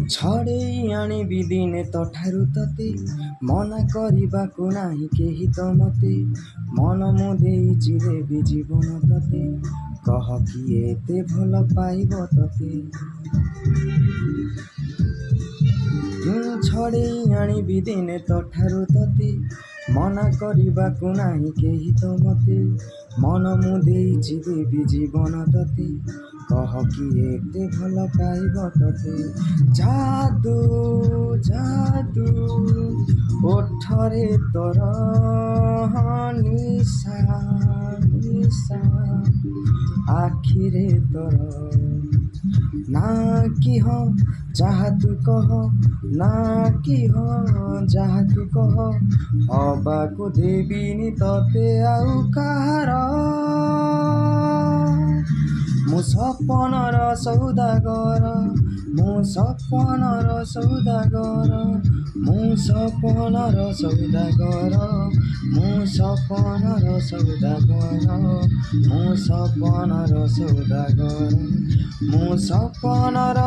ଛଡ଼େଇ ଆଣିବି ଦିନେ ତୋଠାରୁ ତତେ, ମନା କରିବାକୁ ନାହିଁ କେହି ତ ମତେ। ମନ ମୁଁ ଦେଇଛି ଦେବି ଜୀବନ ତତେ, କହ କିଏ ଏତେ ଭଲ ପାଇବ ତତେ। ଛଡ଼େଇ ଆଣିବି ଦିନେ ତୋଠାରୁ ତତେ, ମନା କରିବାକୁ ନାହିଁ କେହି ତ ମତେ। ମନ ମୁଁ ଦେଇଛି ଦେବି ଜୀବନ ତତେ, କହ କିଏ ଏତେ ଭଲ ପାଇବ ତତେ। ଯାଦୁ ଯାଦୁ ଓଠରେ ତୋର ନିଶା ନିଶା, ଆଖିରେ ତୋର ନା କି ହଁ ଯାହା ତୁ କହ, ନା କି ହଁ ଯାହା ତୁ କହ। ହବାକୁ ଦେବିନି ତତେ ଆଉ କାହାର। ମୁଁ ସପନର ସୌଦାଗର, ମୁଁ ସପନର ସୌଦାଗର, ମୁଁ ସପନର ସୌଦାଗର, ମୁଁ ସପନର ସୌଦାଗର, ମୁଁ ସପନର ସୌଦାଗର, ମୁଁ ସପନର